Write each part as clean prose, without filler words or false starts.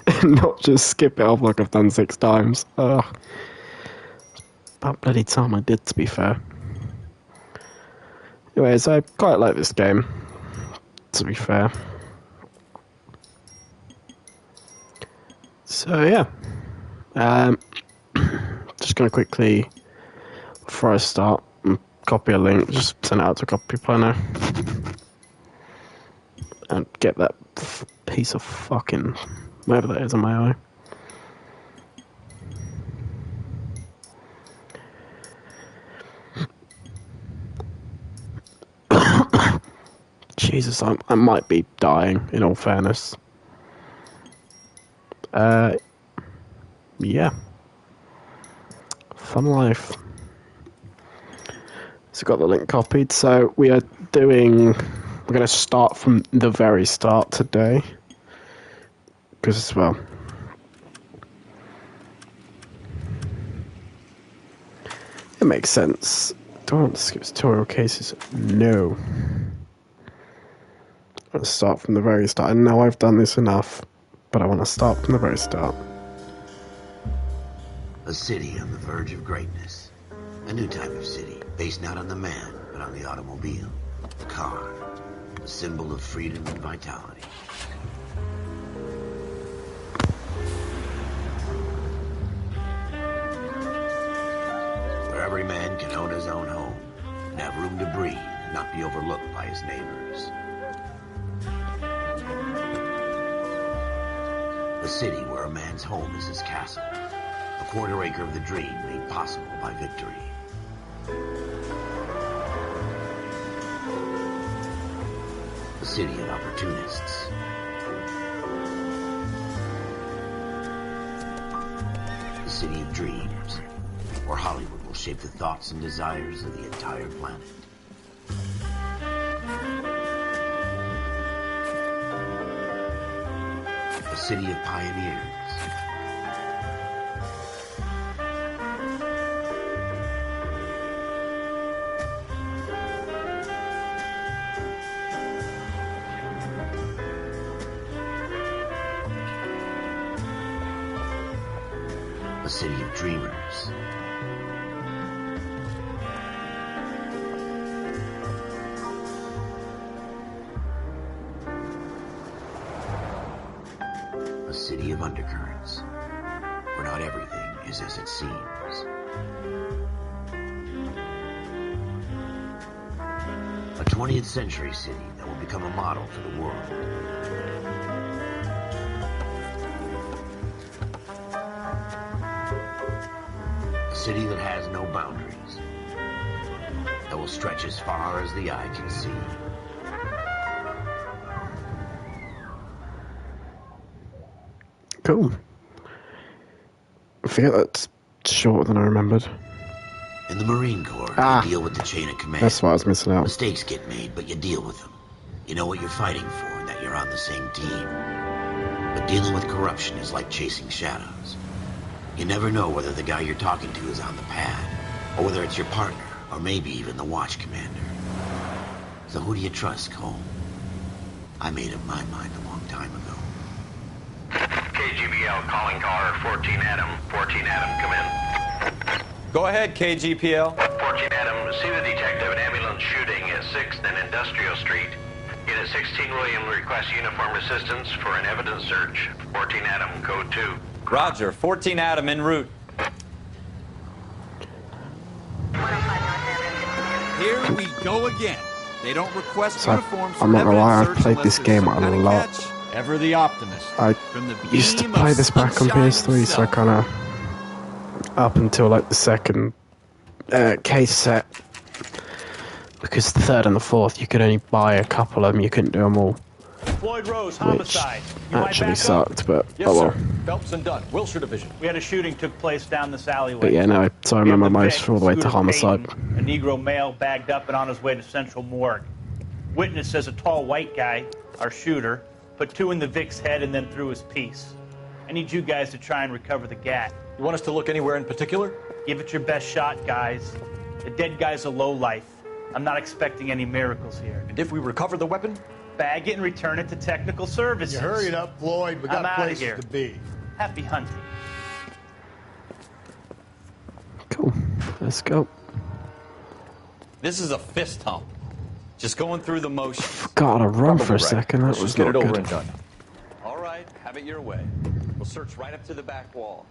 this. Not just skip it off like I've done 6 times. Ugh. About bloody time I did, to be fair. Anyways, I quite like this game, to be fair. So yeah, just gonna quickly, before I start, copy a link, just send it out to a couple people I know, and get that piece of fucking whatever that is on my eye. Jesus, I might be dying, in all fairness. Yeah. Fun life. So got the link copied, so we're going to start from the very start today. Because, well, it makes sense. Do I want to skip tutorial cases? No. Let's start from the very start. I know I've done this enough, but I want to start from the very start. A city on the verge of greatness. A new type of city, based not on the man, but on the automobile. The car. A symbol of freedom and vitality. Where every man can own his own home, and have room to breathe, and not be overlooked by his neighbors. A city where a man's home is his castle. A quarter acre of the dream made possible by victory. A city of opportunists. A city of dreams, where Hollywood will shape the thoughts and desires of the entire planet. A city of pioneers. A city of dreamers. A city of undercurrents, where not everything is as it seems. A 20th century city that will become a model for the world. A city that has no boundaries, that will stretch as far as the eye can see. Cool. I feel that's shorter than I remembered. In the Marine Corps, you deal with the chain of command. That's what I was missing out. Mistakes get made, but you deal with them. You know what you're fighting for and that you're on the same team. But dealing with corruption is like chasing shadows. You never know whether the guy you're talking to is on the pad, or whether it's your partner, or maybe even the watch commander. So who do you trust, Cole? I made up my mind a long time ago. KGBL calling caller 14 Adam. 14 Adam, come in. Go ahead, KGPL. 14 Adam, see the detective an ambulance shooting at 6th and Industrial Street. Unit 16 William requests uniformed assistance for an evidence search. 14 Adam, code 2. Roger, 14 Adam en route. Here we go again. They don't request So uniforms. I'm not gonna lie, I've search played unless this there's game some a kind of lot. catch. Ever the optimist. I From the used to beam play of this back on sunshine PS3, so I itself. kind of up until like the second case set, because the third and the fourth you could only buy a couple of them, you couldn't do them all, Floyd Rose, which homicide. You might actually back up? sucked. But Yes, oh well. sir. Phelps and Dunn, Wilshire Division. We had a shooting took place down this alleyway. But yeah, no. So I We have remember the most Vic, all the way to Scooter homicide. Payton, a Negro male bagged up and on his way to Central Morgue. Witness says a tall white guy, our shooter, put 2 in the Vic's head and then threw his piece. I need you guys to try and recover the gat. You want us to look anywhere in particular? Give it your best shot, guys. The dead guy's a lowlife. I'm not expecting any miracles here. And if we recover the weapon? Bag it and return it to technical services. You hurry it up, Floyd. We I'm got outta places here. to be. Happy hunting. Cool. Let's go. This is a fist hump. Just going through the motions. Gotta run for a Right. second. That Let's was just get not it over good. and done. All right, have it your way. We'll search right up to the back wall.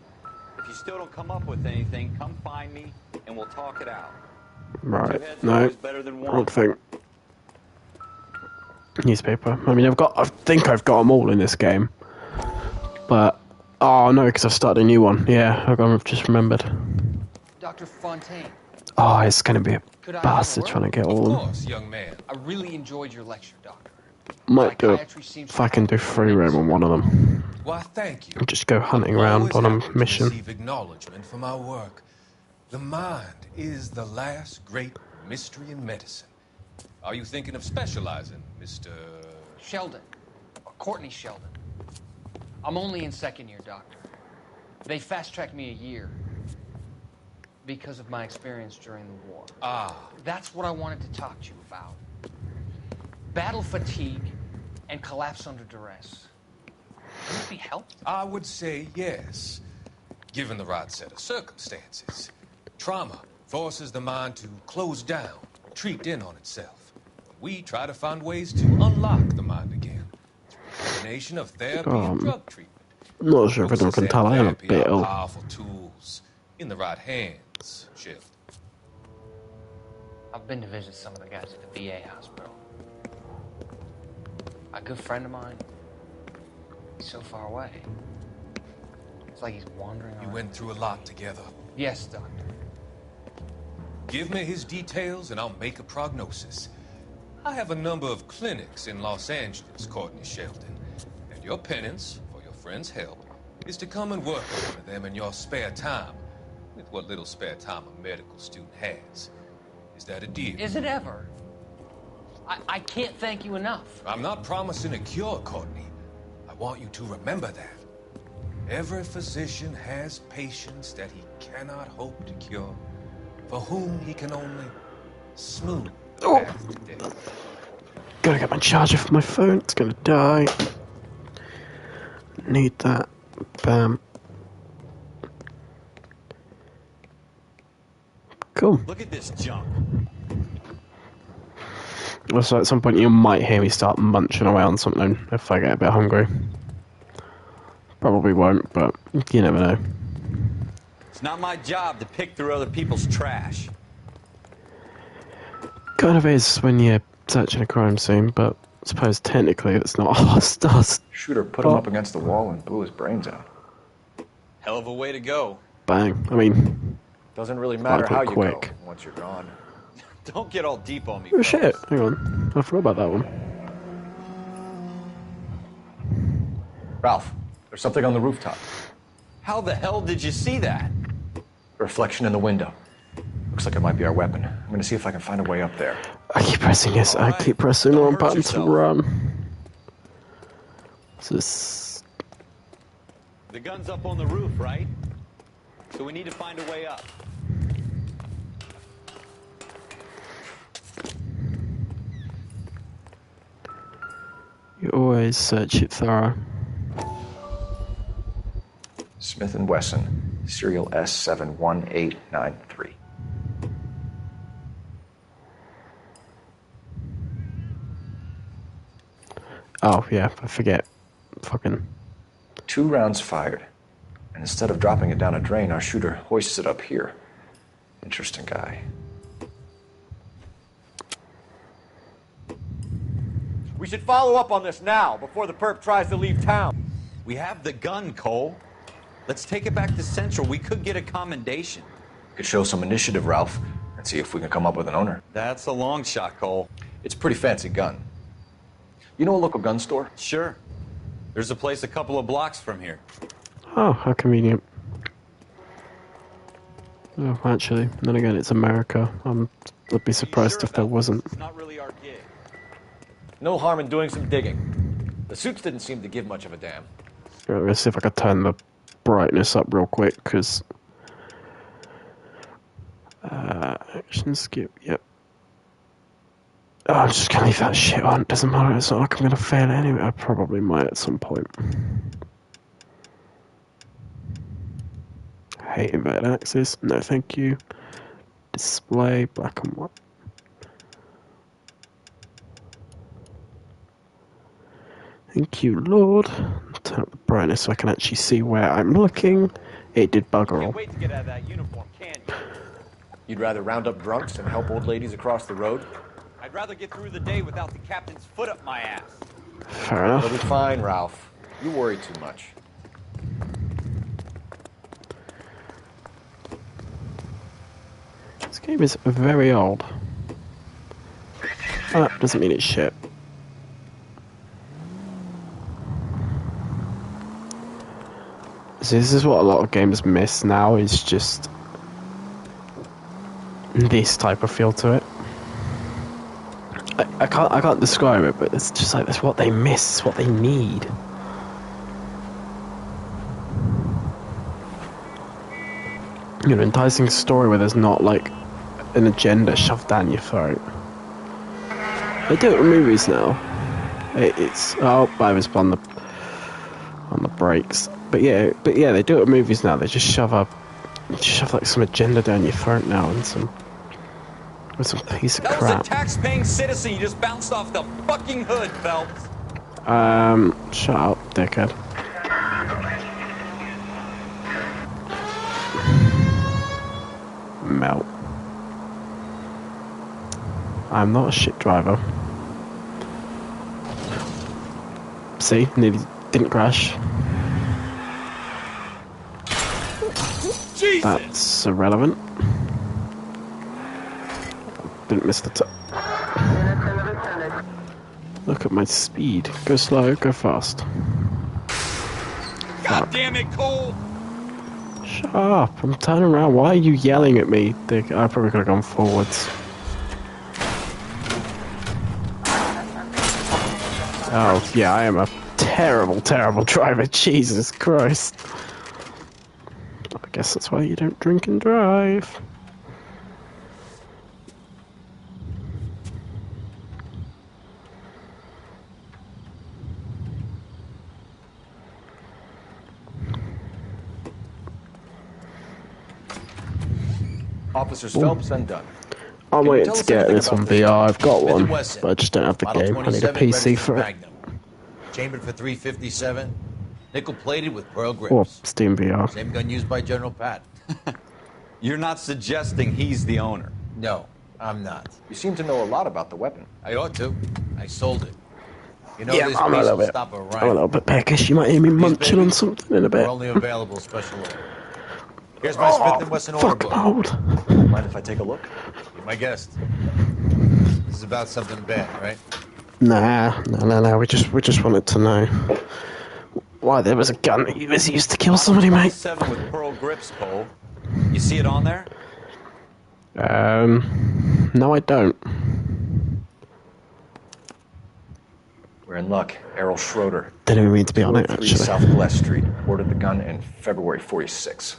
If you still don't come up with anything, come find me and we'll talk it out. Two Right. heads are No. always better than one. Wrong thing. Newspaper. I mean, I think I've got them all in this game. But, oh no, because I've started a new one. Yeah, I've just remembered. Dr. Fontaine, Oh, it's going to be a Could I have bastard a word? trying to get Of all of them. course, young man. I really enjoyed your lecture, Doctor. Might do it Psychiatry seems if I can do free roam on one of them. Why, thank you. Just go hunting I'm around always on a happy to mission. receive acknowledgement for my work. The mind is the last great mystery in medicine. Are you thinking of specializing, Mr. Sheldon. Courtney Sheldon. I'm only in second year, Doctor. They fast-tracked me a year because of my experience during the war. Ah, That's what I wanted to talk to you about. Battle fatigue and collapse under duress. Can it be helped? I would say yes, given the right set of circumstances. Trauma forces the mind to close down, retreat in on itself. We try to find ways to unlock the mind again. Through a combination of therapy and drug treatment. I'm not sure if anyone can tell I am a Therapy bit are ill. powerful tools in the right hands, Sheldon. I've been to visit some of the guys at the VA hospital. A good friend of mine, he's so far away. It's like he's wandering You around. went through a lot together. Yes, Doctor. Give me his details and I'll make a prognosis. I have a number of clinics in Los Angeles, Courtney Sheldon. And your penance, for your friend's help, is to come and work with one of them in your spare time. With what little spare time a medical student has. Is that a deal? Is it ever? I can't thank you enough. I'm not promising a cure, Courtney. I want you to remember that. Every physician has patients that he cannot hope to cure, for whom he can only smooth the path to death. Gotta get my charger for my phone. It's gonna die. Need that. Bam. Cool. Look at this junk. Also, at some point you might hear me start munching away on something if I get a bit hungry. Probably won't, but you never know. It's not my job to pick through other people's trash. Kind of is when you're searching a crime scene, but I suppose technically it's not us. Shooter put him up against the wall and blew his brains out. Hell of a way to go. Bang. I mean, Doesn't really matter Gotta how put you quick. go once you're gone. Don't get all deep on me. oh fellas. shit. Hang on. I forgot about that one. Ralph, there's something on the rooftop. How the hell did you see that? A reflection in the window. Looks like it might be our weapon. I'm gonna see if I can find a way up there. I keep pressing this. I Alright, keep pressing the don't wrong hurt button yourself. to run. This. The gun's up on the roof, right? So we need to find a way up. You always search it thorough. Smith & Wesson, serial S71893. Oh yeah, I forget. Fucking. 2 rounds fired. And instead of dropping it down a drain, our shooter hoists it up here. Interesting guy. We should follow up on this now, before the perp tries to leave town. We have the gun, Cole. Let's take it back to Central. We could get a commendation. Could show some initiative, Ralph, and see if we can come up with an owner. That's a long shot, Cole. It's a pretty fancy gun. You know a local gun store? Sure. There's a place a couple of blocks from here. Oh, how convenient. Oh, actually, then again, it's America. I'd be surprised Sure if there about wasn't. this? It's not really our gig. No harm in doing some digging. The suits didn't seem to give much of a damn. Let's see if I can turn the brightness up real quick, because... action skip, yep. Oh, I'm just gonna leave that shit on. Doesn't matter. It's not like I'm gonna fail it anyway. I probably might at some point. Hate inverted axis. No, thank you. Display black and white. Thank you, Lord. Turn up the brightness so I can actually see where I'm looking. It did bugger all. Can't wait to get out of that uniform, can you? You'd rather round up drunks and help old ladies across the road? I'd rather get through the day without the captain's foot up my ass. Fair enough. It'll be fine, Ralph. You worry too much. This game is very old. That doesn't mean it's shit. So this is what a lot of games miss now, is just this type of feel to it. I can't describe it, but it's just like that's what they miss, it's what they need. You know, enticing story where there's not like an agenda shoved down your throat. They do it with movies now. It's I was on the brakes, but yeah, they do it with movies now. They just shove like some agenda down your throat now and some piece of crap. That was a tax-paying citizen you just bounced off the fucking hood, Phelps. Shut up, dickhead. Melt. I'm not a shit driver. See, nearly didn't crash. Jesus. That's irrelevant. Didn't miss the Look at my speed. Go slow, go fast. God damn it, Cole! Shut up, I'm turning around. Why are you yelling at me? I probably could have gone forwards. Oh, yeah, I am a terrible, terrible driver. Jesus Christ. I guess that's why you don't drink and drive. Officers Phelps and Dunn. I'm waiting to get this on VR. I've got one, Wesson. but I just don't have the Model game. I need a 27, PC registered for it. Magnum. Chambered for 357. Nickel plated with pearl grips. Or Steam VR. Same gun used by General Patton. You're not suggesting he's the owner? No, I'm not. You seem to know a lot about the weapon. I ought to. I sold it. You know Yeah, this I'm a piece little will bit. stop a I'm a riot. little bit peckish. You might hear me munching on babies something in a bit. We're only available special order. Here's my Smith & Wesson order Fuck book. mold. Mind if I take a look? You're my guest. This is about something bad, right? Nah. We just wanted to know why there was a gun that was used to kill somebody, mate. 7 with pearl grips, Cole. You see it on there? No, I don't. We're in luck. Errol Schroeder. Didn't even mean to be on it, 203 actually. South Glass Street. Ordered the gun in February 46.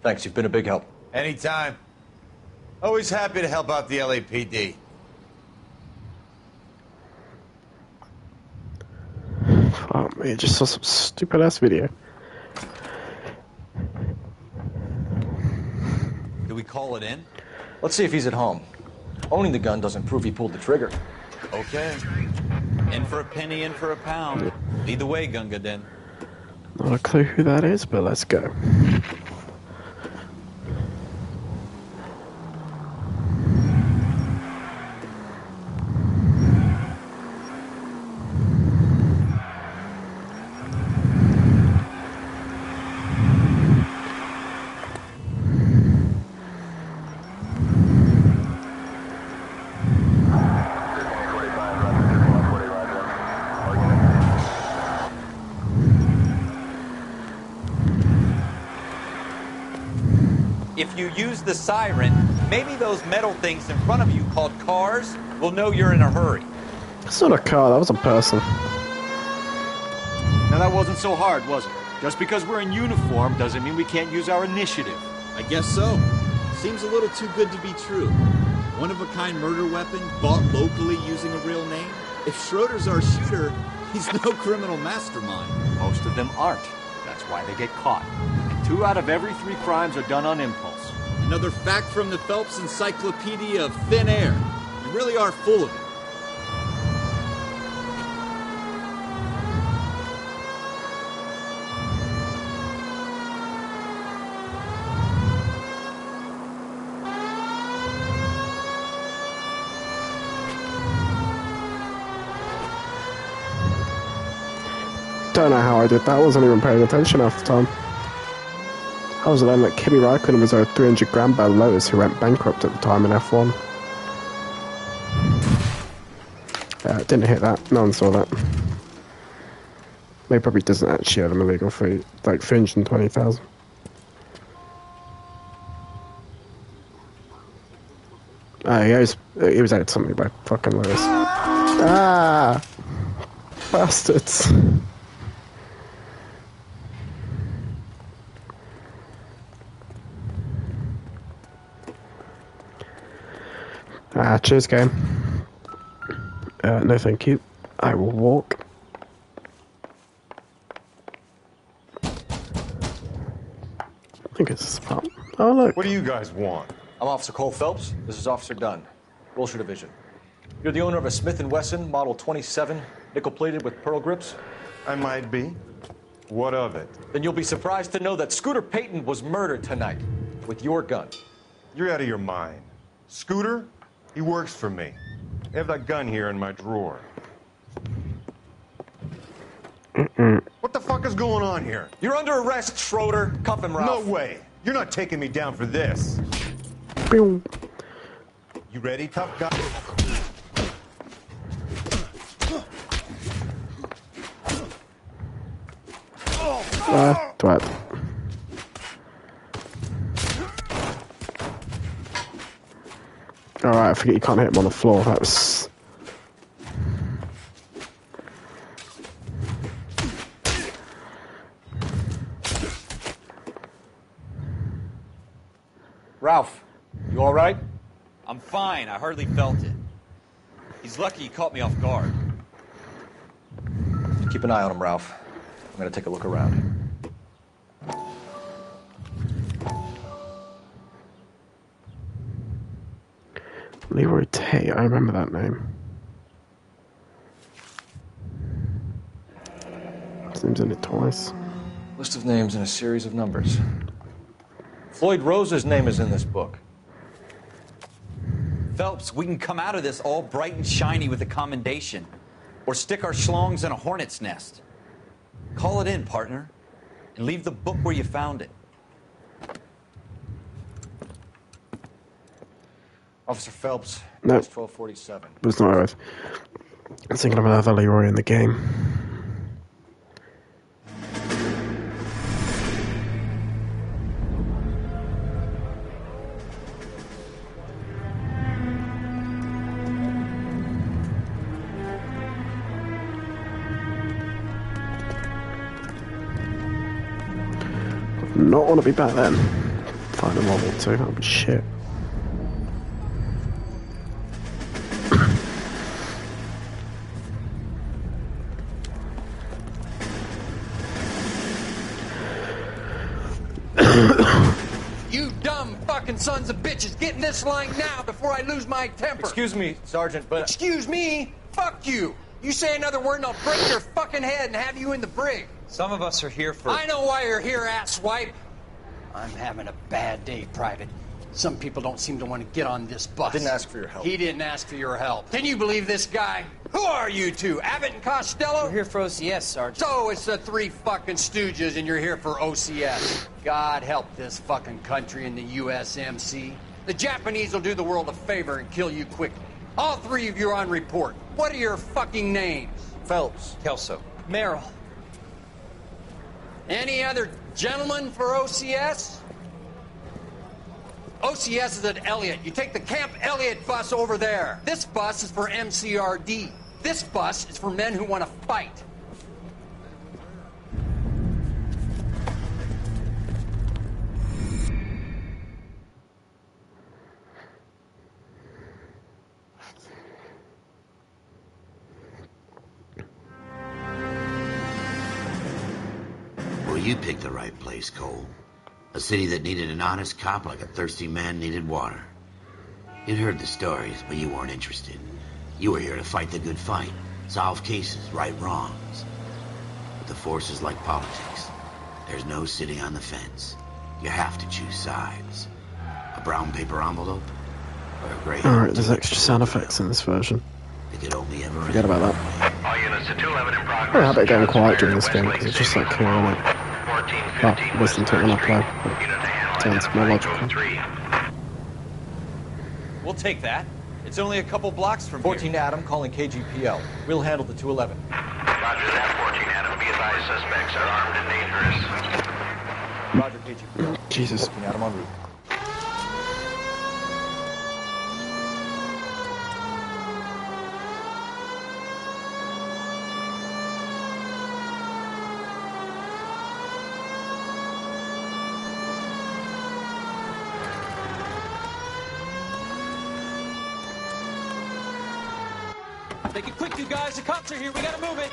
Thanks, you've been a big help. Anytime. Always happy to help out the LAPD. Fuck me, I just saw some stupid ass video. Do we call it in? Let's see if he's at home. Owning the gun doesn't prove he pulled the trigger. Okay. In for a penny, in for a pound. Lead the way, Gunga Din. Not a clue who that is, but let's go. If you use the siren, maybe those metal things in front of you called cars will know you're in a hurry. That's not a car, that was a person. Now that wasn't so hard, was it? Just because we're in uniform doesn't mean we can't use our initiative. I guess so. Seems a little too good to be true. one-of-a-kind murder weapon bought locally using a real name? If Schroeder's our shooter, he's no criminal mastermind. Most of them aren't. That's why they get caught. 2 out of every 3 crimes are done on impulse. Another fact from the Phelps Encyclopedia of Thin Air. You really are full of it. Don't know how I did that. I wasn't even paying attention half the time. I was learning that Kimi Raikkonen was owed 300 grand by Lotus, who went bankrupt at the time in F1. Didn't hit that. No one saw that. He probably doesn't actually owe them a legal fee, like 320,000. He was owed something by fucking Lotus. Ah! Bastards. Cheers, game. No thank you. I will walk. I think it's a spot. Oh, look. What do you guys want? I'm Officer Cole Phelps. This is Officer Dunn, Wilshire Division. You're the owner of a Smith & Wesson Model 27, nickel-plated with pearl grips? I might be. What of it? Then you'll be surprised to know that Scooter Payton was murdered tonight with your gun. You're out of your mind. Scooter? He works for me. I have that gun here in my drawer. What the fuck is going on here? You're under arrest, Schroeder. Cuff him, Ralph. No way. You're not taking me down for this. Pew. You ready, tough guy? Twat. Alright, I forget you can't hit him on the floor. That was... Ralph, you all right? I'm fine. I hardly felt it. He's lucky he caught me off guard. Keep an eye on him, Ralph. I'm gonna take a look around. Leroy Tay, I remember that name. His name's in it twice. List of names and a series of numbers. Floyd Rose's name is in this book. Phelps, we can come out of this all bright and shiny with a commendation. Or stick our schlongs in a hornet's nest. Call it in, partner. And leave the book where you found it. Officer Phelps, No. that's 1247. It was not right. I was thinking of another Leroy in the game. Not want to be back then. Find a World War II, that would be shit. You dumb fucking sons of bitches, get in this line now before I lose my temper. Excuse me, Sergeant, but... Excuse me? Fuck you. You say another word and I'll break your fucking head and have you in the brig. Some of us are here for... I know why you're here, asswipe. I'm having a bad day, Private. Some people don't seem to want to get on this bus. Didn't ask for your help. He didn't ask for your help. Can you believe this guy? Who are you two, Abbott and Costello? We're here for OCS, Sergeant. So it's the three fucking stooges and you're here for OCS. God help this fucking country and the USMC. The Japanese will do the world a favor and kill you quickly. All three of you are on report. What are your fucking names? Phelps. Kelso. Merrill. Any other gentlemen for OCS? OCS is at Elliott. You take the Camp Elliott bus over there. This bus is for MCRD. This bus is for men who want to fight. you picked the right place, Cole. A city that needed an honest cop like a thirsty man needed water. You'd heard the stories, but you weren't interested. You were here to fight the good fight, solve cases, right wrongs. But the force is like politics. There's no sitting on the fence. You have to choose sides. A brown paper envelope, or a gray. Alright, there's extra sound effects in this version. It could only ever Forget about that. All units to 211 in progress. I habit getting quiet during this game because it's just like cool, isn't it? Well, listen to it when I play. It sounds more logical. We'll take that. It's only a couple blocks from 14 here. Adam calling KGPL. We'll handle the 211. Roger that, 14 Adam. Be advised, suspects are armed and dangerous. Roger, KGPL. Jesus. 14 Adam en route. Make it quick, you guys. The cops are here. We gotta move it.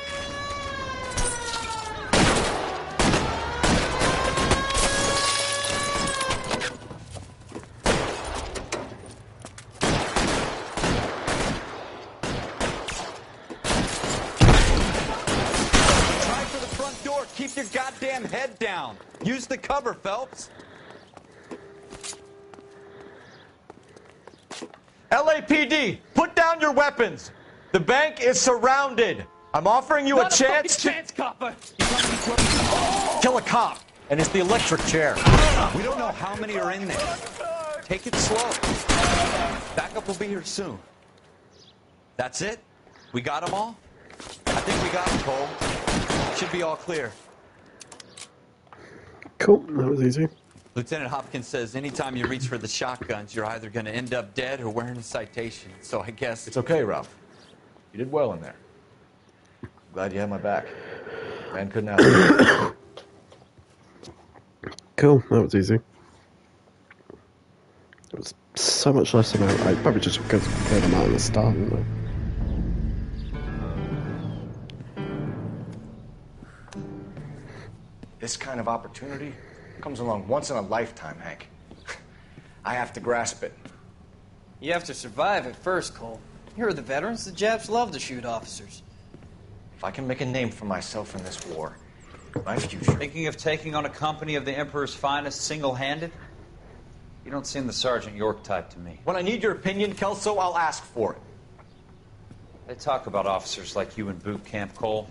Try for the front door. Keep your goddamn head down. Use the cover, Phelps. LAPD, put down your weapons. The bank is surrounded. I'm offering you a chance to copper. kill a cop, and it's the electric chair. We don't know how many are in there. Take it slow. Backup will be here soon. That's it? We got them all? I think we got them, Cole. Should be all clear. Cool, that was easy. Lieutenant Hopkins says anytime you reach for the shotguns, you're either going to end up dead or wearing a citation. So I guess... It's okay, Ralph. You did well in there. I'm glad you had my back. Man couldn't ask. Cool, that was easy. It was so much less amount. I probably just because I played them out at the start, didn't I? This kind of opportunity comes along once in a lifetime, Hank. I have to grasp it. You have to survive it first, Cole. Here are the veterans. The Japs love to shoot officers. If I can make a name for myself in this war, my future... Thinking of taking on a company of the Emperor's finest single-handed? You don't seem the Sergeant York type to me. When I need your opinion, Kelso, I'll ask for it. They talk about officers like you in boot camp, Cole.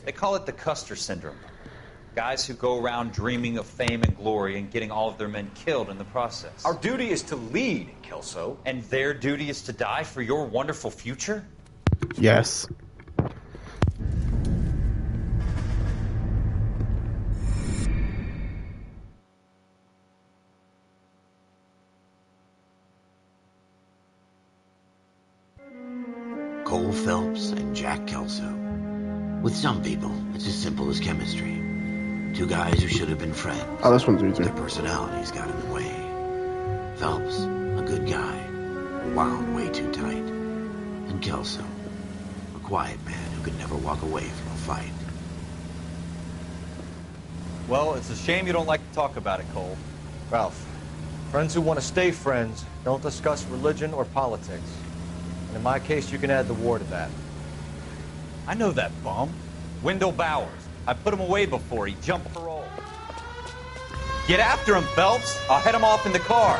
They call it the Custer syndrome. Guys who go around dreaming of fame and glory and getting all of their men killed in the process. Our duty is to lead, Kelso. And their duty is to die for your wonderful future? Yes. Cole Phelps and Jack Kelso. With some people, it's as simple as chemistry. Two guys who should have been friends. Oh, this one's easy. Their personalities got in the way. Phelps, a good guy, wound way too tight. And Kelso, a quiet man who could never walk away from a fight. Well, it's a shame you don't like to talk about it, Cole. Ralph, friends who want to stay friends don't discuss religion or politics. And in my case, you can add the war to that. I know that bum. Wendell Bowers. I put him away before he jumped parole. Get after him, Phelps. I'll head him off in the car.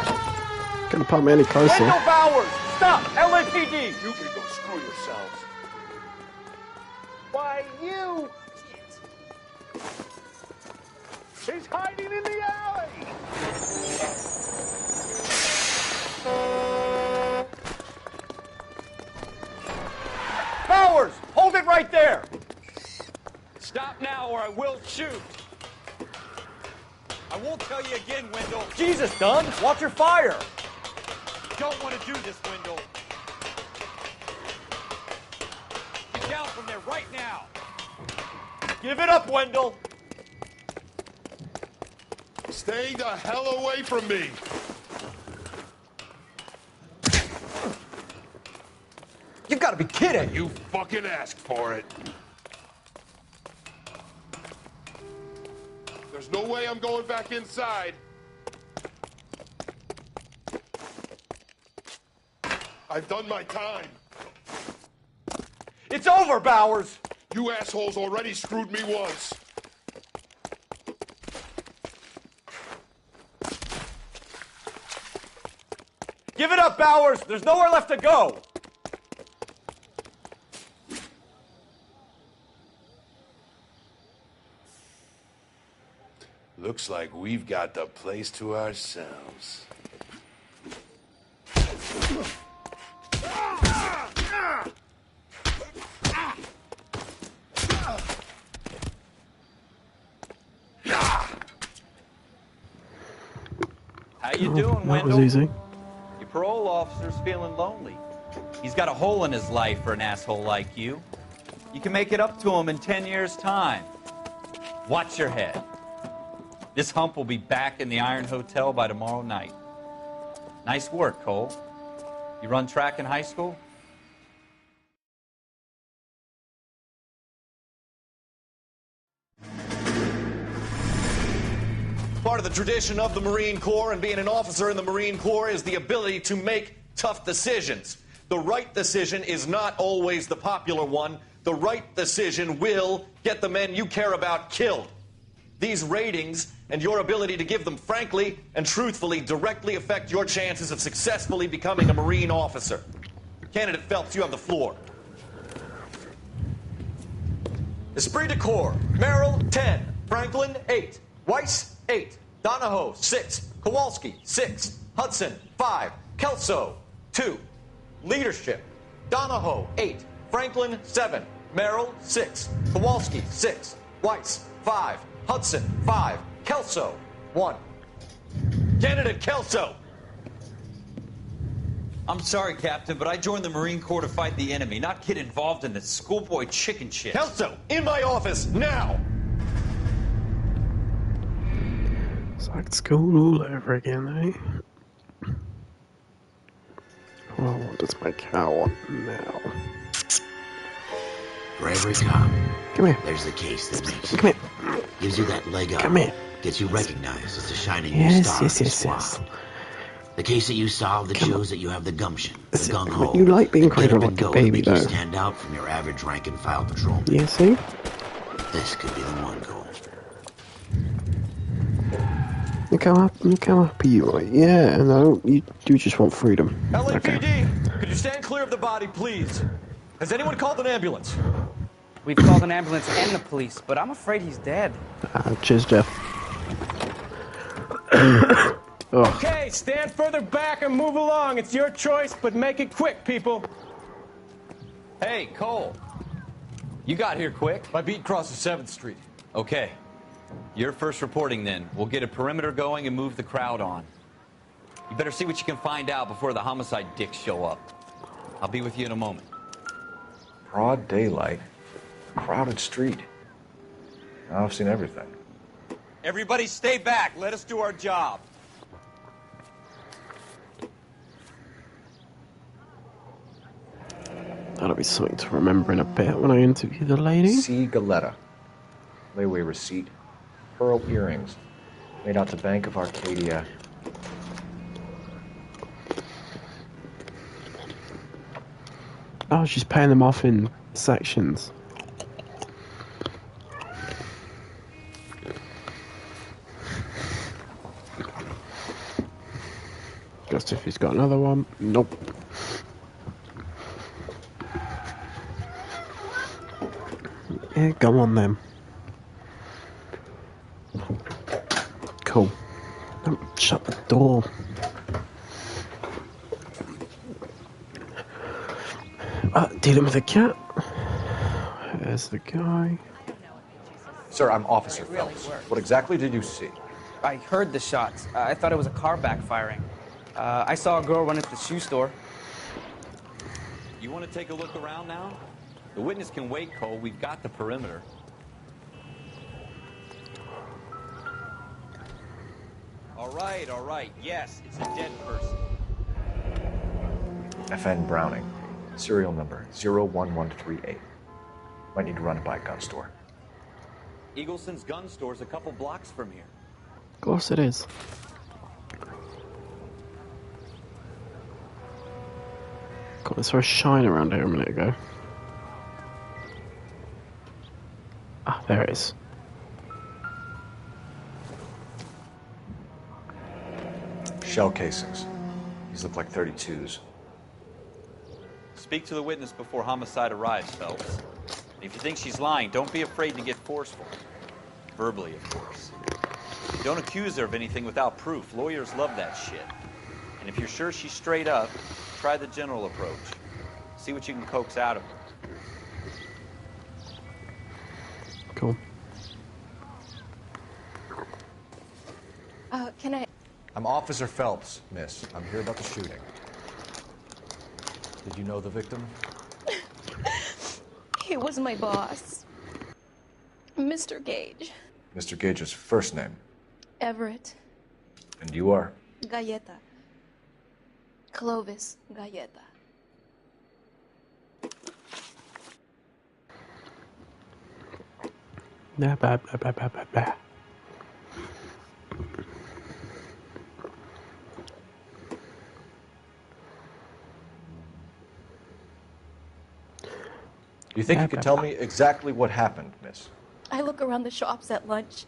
Gonna put me any closer. Wendell Bowers! Stop! LAPD! You can go screw yourselves. Why, you... He's hiding in the alley! Bowers! Hold it right there! Stop now or I will shoot. I won't tell you again, Wendell. Jesus, Dunn! Watch your fire! Don't want to do this, Wendell. Get down from there right now. Give it up, Wendell! Stay the hell away from me! You've got to be kidding! You fucking asked for it. There's no way I'm going back inside. I've done my time. It's over, Bowers! You assholes already screwed me once. Give it up, Bowers! There's nowhere left to go! Looks like we've got the place to ourselves. How you doing, That Wendell? was easy. Your parole officer's feeling lonely. He's got a hole in his life for an asshole like you. You can make it up to him in 10 years' time. Watch your head. This hump will be back in the Iron Hotel by tomorrow night. Nice work, Cole. You run track in high school? Part of the tradition of the Marine Corps and being an officer in the Marine Corps is the ability to make tough decisions. The right decision is not always the popular one. The right decision will get the men you care about killed. These ratings and your ability to give them frankly and truthfully directly affect your chances of successfully becoming a Marine officer. Candidate Phelps, you have the floor. Esprit de Corps, Merrill, 10. Franklin, 8. Weiss, 8. Donahoe, 6. Kowalski, 6. Hudson, 5. Kelso, 2. Leadership, Donahoe, 8. Franklin, 7. Merrill, 6. Kowalski, 6. Weiss, 5. Hudson, 5. Kelso, 1. Candidate Kelso. I'm sorry, Captain, but I joined the Marine Corps to fight the enemy, not get involved in this schoolboy chicken shit. Kelso, in my office, now! It's like school all over again, eh? Well, what does my cow want now? For every cop, Come here. there's the case that makes Come you. here. Gives you that leg up. Come here. Gets you recognized as a shining new Yes, star yes, in the yes, squad. yes. The case that you solved that shows that you have the gumption, the Listen, gung-ho. you like being the get cradled up and like a go to baby, make you though. stand out from your average rank-and-file patrolman. Yeah, see? This could be the one, Cole. Look how happy you are. Yeah, no, you do just want freedom. LAPD, could you stand clear of the body, please? Has anyone called an ambulance? We've called an ambulance and the police, but I'm afraid he's dead. Cheers, Jeff. Okay, stand further back and move along. It's your choice, but make it quick, people. Hey, Cole. You got here quick. My beat crosses 7th Street. Okay. You're first reporting then. We'll get a perimeter going and move the crowd on. You better see what you can find out before the homicide dicks show up. I'll be with you in a moment. Broad daylight. Crowded street. Now I've seen everything. Everybody stay back. Let us do our job. That'll be something to remember in a bit when I interview the lady. C. Galetta. Layaway receipt. Pearl earrings. Made out to Bank of Arcadia. Oh, she's paying them off in sections. Just if he's got another one. Nope. Yeah, go on then. Cool. Don't shut the door. Dealing with a cat. There's the guy. Sir, I'm Officer Phelps. What exactly did you see? I heard the shots. I thought it was a car backfiring. I saw a girl run into the shoe store. You want to take a look around now? The witness can wait, Cole. We've got the perimeter. All right. Yes, it's a dead person. FN Browning. Serial number 01138. Might need to run it by a gun store. Eagleson's gun store's a couple blocks from here. Of course it is. God, I saw a shine around here a minute ago. Ah, there it is. Shell casings. These look like 32s. Speak to the witness before homicide arrives, Phelps. If you think she's lying, don't be afraid to get forceful. Verbally, of course. Don't accuse her of anything without proof. Lawyers love that shit. And if you're sure she's straight up, try the general approach. See what you can coax out of her. Cool. Can I... I'm Officer Phelps, miss. I'm here about the shooting. Did you know the victim? He was my boss. Mr. Gage. Mr. Gage's first name. Everett. And you are? Galleta. Clovis Galleta. Nah, bah, bah, bah, bah, bah, bah. Do you think you could tell me exactly what happened, miss? I look around the shops at lunch.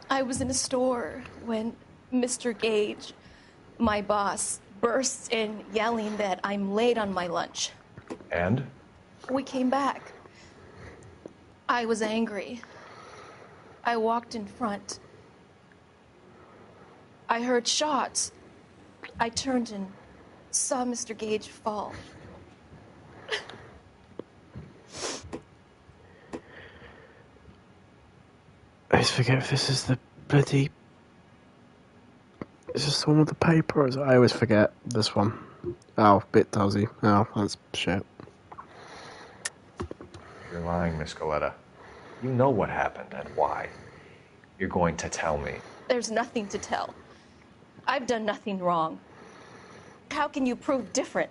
I was in a store when Mr. Gage, my boss, bursts in yelling that I'm late on my lunch. And? We came back. I was angry. I walked in front. I heard shots. I turned and saw Mr. Gage fall. I always forget if this is the bloody... Is this the one with the paper? Or is it... I always forget this one. Oh, bit dozy. Oh, that's shit. You're lying, Miss Galleta. You know what happened and why. You're going to tell me. There's nothing to tell. I've done nothing wrong. How can you prove different?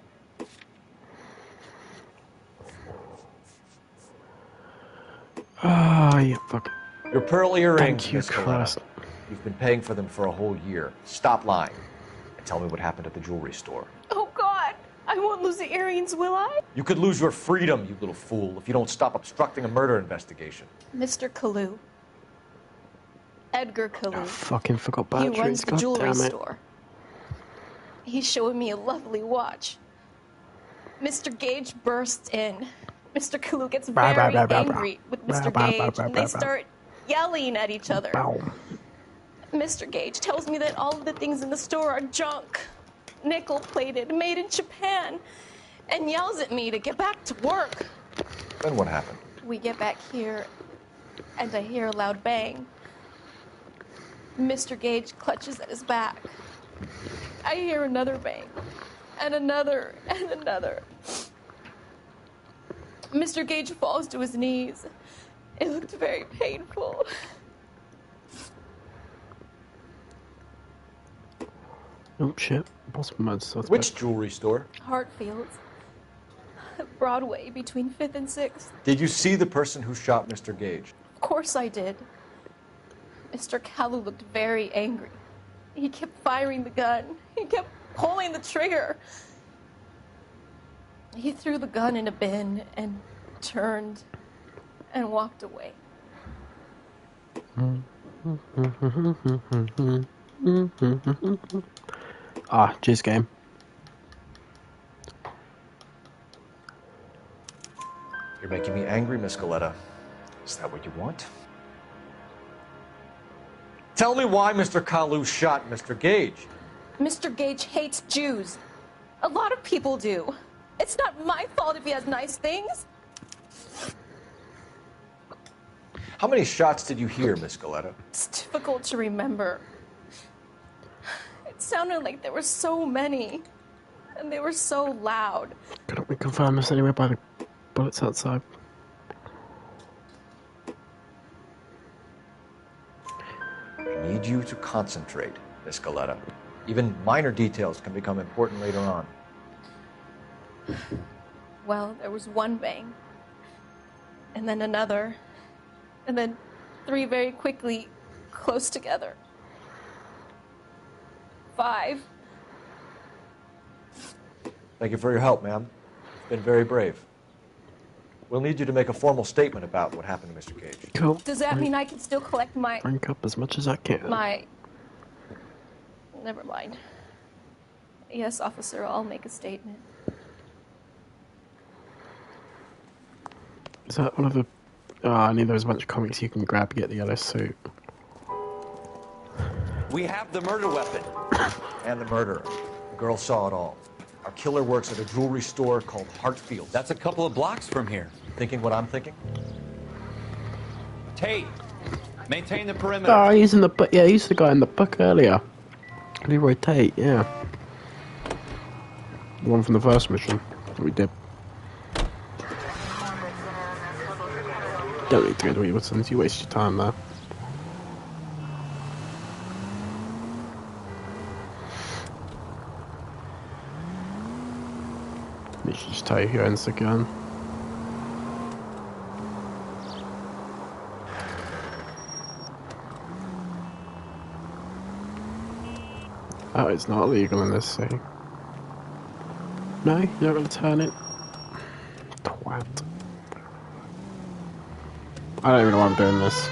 Ah, you fucking... Your pearl earrings, Thank you, Miss Galleta. Christ. You've been paying for them for a whole year. Stop lying and tell me what happened at the jewelry store. Oh, God! I won't lose the earrings, will I? You could lose your freedom, you little fool, if you don't stop obstructing a murder investigation. Mr. Kalu. Edgar Kalu. Fucking forgot He batteries. runs the God jewelry damn it. store. He's showing me a lovely watch. Mr. Gage bursts in. Mr. Kalu gets Bah, very bah, bah, bah, angry bah. with Bah, Mr. bah, bah, Gage, bah, and bah, they bah. start yelling at each other. Bow. Mr. Gage tells me that all of the things in the store are junk, nickel-plated, made in Japan, and yells at me to get back to work. Then what happened? We get back here, and I hear a loud bang. Mr. Gage clutches at his back. I hear another bang, and another, and another. Mr. Gage falls to his knees. It looked very painful. Oh, shit. Possible murder suspect. Which jewelry store? Hartfield's. Broadway, between 5th and 6th. Did you see the person who shot Mr. Gage? Of course I did. Mr. Kalu looked very angry. He kept firing the gun. He kept pulling the trigger. He threw the gun in a bin and turned and walked away. Ah, jizz game. You're making me angry, Miss Galleta. Is that what you want? Tell me why Mr. Kalu shot Mr. Gage. Mr. Gage hates Jews. A lot of people do. It's not my fault if he has nice things. How many shots did you hear, Miss Galleta? It's difficult to remember. It sounded like there were so many, and they were so loud. Couldn't we confirm this anyway by the bullets outside? I need you to concentrate, Miss Galleta. Even minor details can become important later on. Well, there was one bang, and then another, and then 3 very quickly, close together. 5. Thank you for your help, ma'am. It's been very brave. We'll need you to make a formal statement about what happened to Mr. Gage. Cool. Does that mean I can still collect my... Rank up as much as I can. Never mind. Yes, officer, I'll make a statement. Is that one of the... Oh, I need those bunch of comics you can grab to get the yellow suit. We have the murder weapon. And the murderer. The girl saw it all. Our killer works at a jewelry store called Hartfield. That's a couple of blocks from here. Thinking what I'm thinking? Tate, maintain the perimeter. Oh, he's in the book. Yeah, he's the guy in the book earlier. Leroy Tate, yeah. The one from the first mission that we did. Don't need to go to Evilson's, you waste your time there. You should just tell you who owns the gun. Oh, it's not illegal in this city. No, you're not going to turn it. Twat. I don't even know why I'm doing this.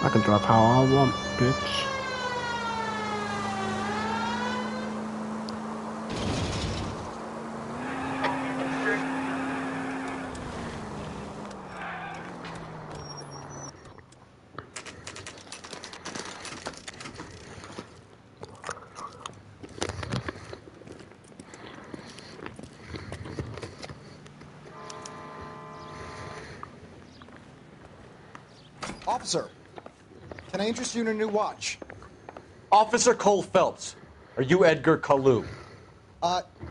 I can drive how I want, bitch. Officer, can I interest you in a new watch? Officer Cole Phelps, are you Edgar Kalu?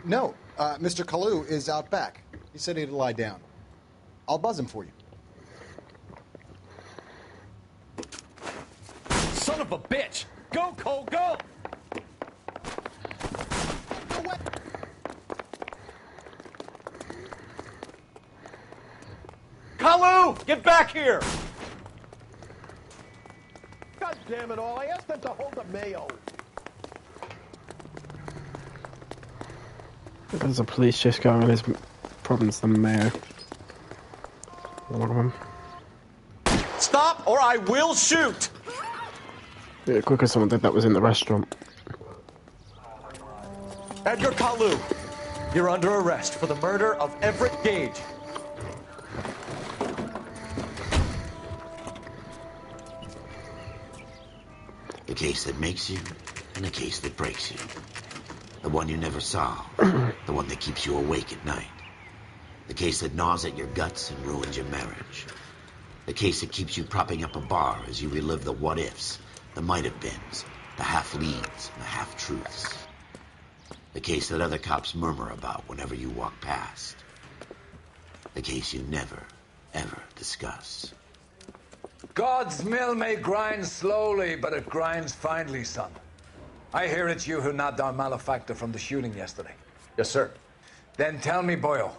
No. Mr. Kalu is out back. He said he'd lie down. I'll buzz him for you. Son of a bitch! Go, Cole, go! Kalu, get back here! God damn it all, I asked them to hold the mayo. There's a police chase going on. His problem's the mayor. One of them. Stop or I will shoot! Yeah, quicker someone did that was in the restaurant. Edgar Kalu, you're under arrest for the murder of Everett Gage. The case that makes you, and the case that breaks you. The one you never solve, the one that keeps you awake at night. The case that gnaws at your guts and ruins your marriage. The case that keeps you propping up a bar as you relive the what-ifs, the might-have-beens, the half-leads, and the half-truths. The case that other cops murmur about whenever you walk past. The case you never, ever discuss. God's mill may grind slowly, but it grinds finely, son. I hear it's you who nabbed our malefactor from the shooting yesterday. Yes, sir. Then tell me, Boyle,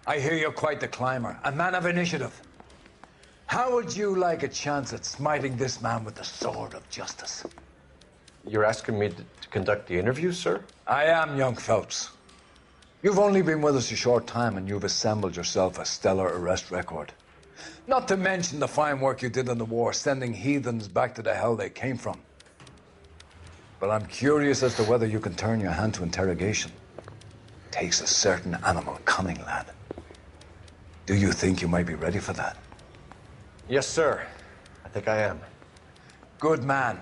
I hear you're quite the climber, a man of initiative. How would you like a chance at smiting this man with the sword of justice? You're asking me to conduct the interview, sir? I am, young Phelps. You've only been with us a short time, and you've assembled yourself a stellar arrest record. Not to mention the fine work you did in the war, sending heathens back to the hell they came from. But I'm curious as to whether you can turn your hand to interrogation. Takes a certain animal cunning, lad. Do you think you might be ready for that? Yes, sir. I think I am. Good man.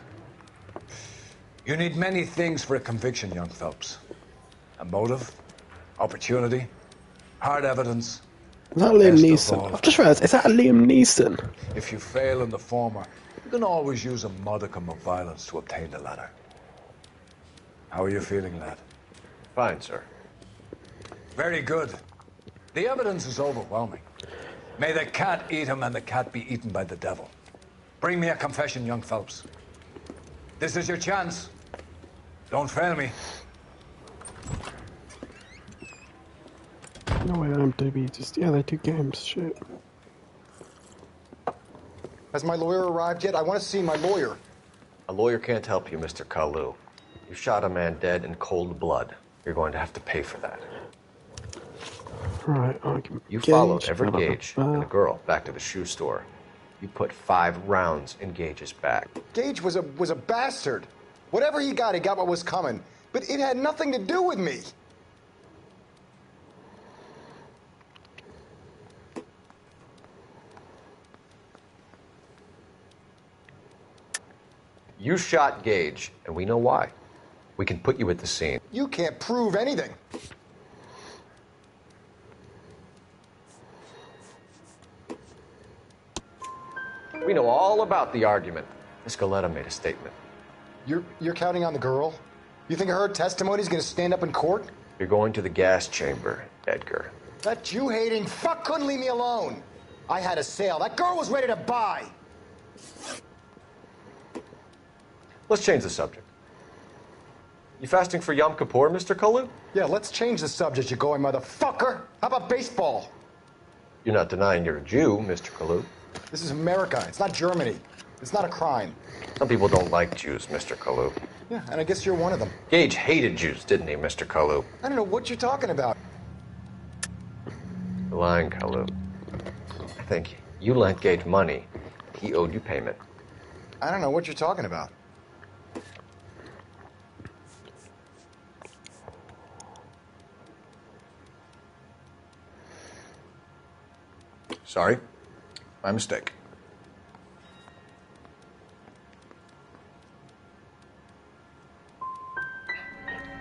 You need many things for a conviction, young Phelps. A motive, opportunity, hard evidence. Is that Liam Neeson? I've just realised, is that a Liam Neeson? If you fail in the former, you can always use a modicum of violence to obtain the latter. How are you feeling, lad? Fine, sir. Very good. The evidence is overwhelming. May the cat eat him and the cat be eaten by the devil. Bring me a confession, young Phelps. This is your chance. Don't fail me. No way, IMDb. Just, yeah, they do games. Shit. Has my lawyer arrived yet? I want to see my lawyer. A lawyer can't help you, Mr. Kalu. You shot a man dead in cold blood. You're going to have to pay for that. Right, you followed Everett Gage and the girl back to the shoe store. You put 5 rounds in Gage's back. Gage was a bastard. Whatever he got what was coming. But it had nothing to do with me. You shot Gage, and we know why. We can put you at the scene. You can't prove anything. We know all about the argument. Miss Galetta made a statement. You're counting on the girl? You think her testimony's gonna stand up in court? You're going to the gas chamber, Edgar. That Jew-hating fuck couldn't leave me alone. I had a sale. That girl was ready to buy. Let's change the subject. You fasting for Yom Kippur, Mr. Kalu? Yeah, let's change the subject, you going motherfucker. How about baseball? You're not denying you're a Jew, Mr. Kalu. This is America. It's not Germany. It's not a crime. Some people don't like Jews, Mr. Kalu. Yeah, and I guess you're one of them. Gage hated Jews, didn't he, Mr. Kalu? I don't know what you're talking about. You're lying, Kalu. I think you lent Gage money. He owed you payment. I don't know what you're talking about. Sorry. My mistake.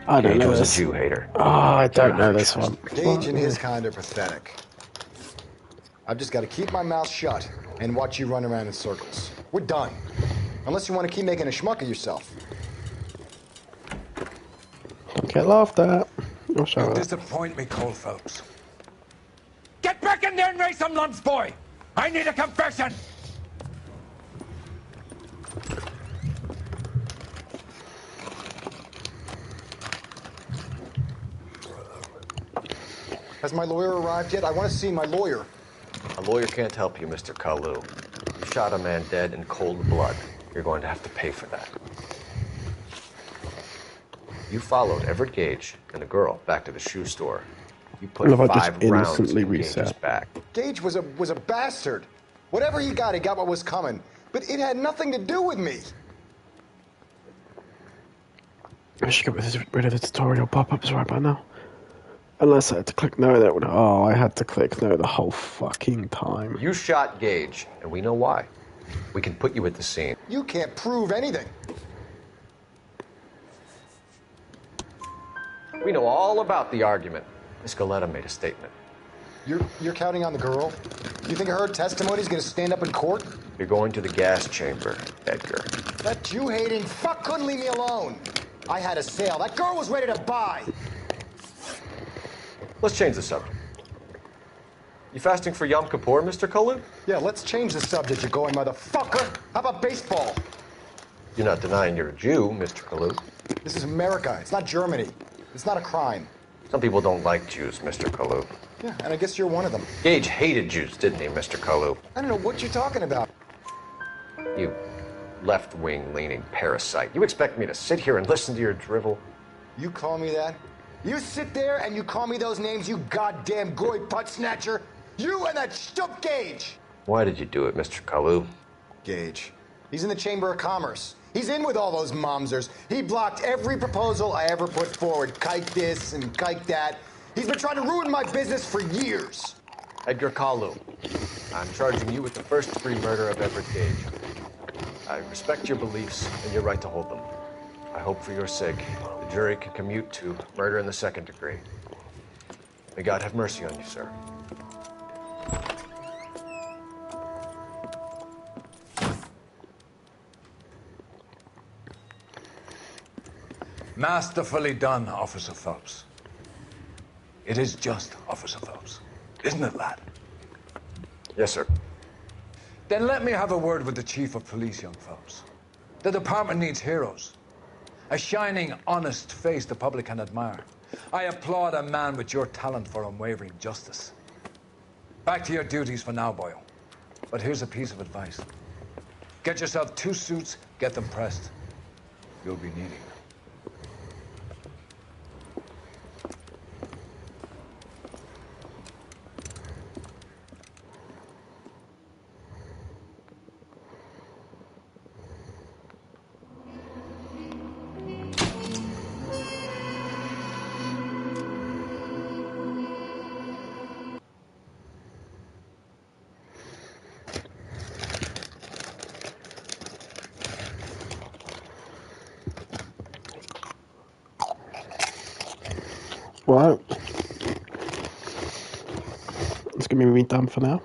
I don't Gage know was this. a Jew hater. Oh, I don't know this one. Gage and his kind are pathetic. I've just got to keep my mouth shut and watch you run around in circles. We're done. Unless you want to keep making a schmuck of yourself. Don't get laughed at. Oh, shut You up. disappoint me, Cole Phelps. Get back in there and raise some lunch, boy! I need a confession! Has my lawyer arrived yet? I want to see my lawyer. A lawyer can't help you, Mr. Kalu. You shot a man dead in cold blood. You're going to have to pay for that. You followed Everett Gage and the girl back to the shoe store. You put Well, if I just 5 rounds innocently in Gage's reset. back. Gage was a bastard. Whatever he got what was coming. But it had nothing to do with me. I should get rid of the tutorial pop-ups right by now. Unless I had to click no, that would. Oh, I had to click no the whole fucking time. You shot Gage, and we know why. We can put you at the scene. You can't prove anything. We know all about the argument. Miss Galetta made a statement. You're counting on the girl? You think her testimony's gonna stand up in court? You're going to the gas chamber, Edgar. That Jew-hating fuck couldn't leave me alone. I had a sale. That girl was ready to buy. Let's change the subject. You fasting for Yom Kippur, Mr. Kalu? Yeah, let's change the subject, you going motherfucker. How about baseball? You're not denying you're a Jew, Mr. Kalu. This is America. It's not Germany. It's not a crime. Some people don't like Jews, Mr. Kalu. Yeah, and I guess you're one of them. Gage hated Jews, didn't he, Mr. Kalu? I don't know what you're talking about. You left-wing leaning parasite. You expect me to sit here and listen to your drivel? You call me that? You sit there and you call me those names, you goddamn goy putt snatcher? You and that stup Gage! Why did you do it, Mr. Kalu? Gage. He's in the Chamber of Commerce. He's in with all those momsers. He blocked every proposal I ever put forward. Kike this and kike that. He's been trying to ruin my business for years. Edgar Kalu, I'm charging you with the first-degree murder of Everett Gage. I respect your beliefs and your right to hold them. I hope for your sake the jury can commute to murder in the second degree. May God have mercy on you, sir. Masterfully done, Officer Phelps. It is just, Officer Phelps. Isn't it, lad? Yes, sir. Then let me have a word with the Chief of Police, young Phelps. The department needs heroes. A shining, honest face the public can admire. I applaud a man with your talent for unwavering justice. Back to your duties for now, Boyle. But here's a piece of advice. Get yourself 2 suits, get them pressed. You'll be needing them. Right. It's gonna be done for now.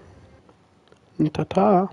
Ta-ta.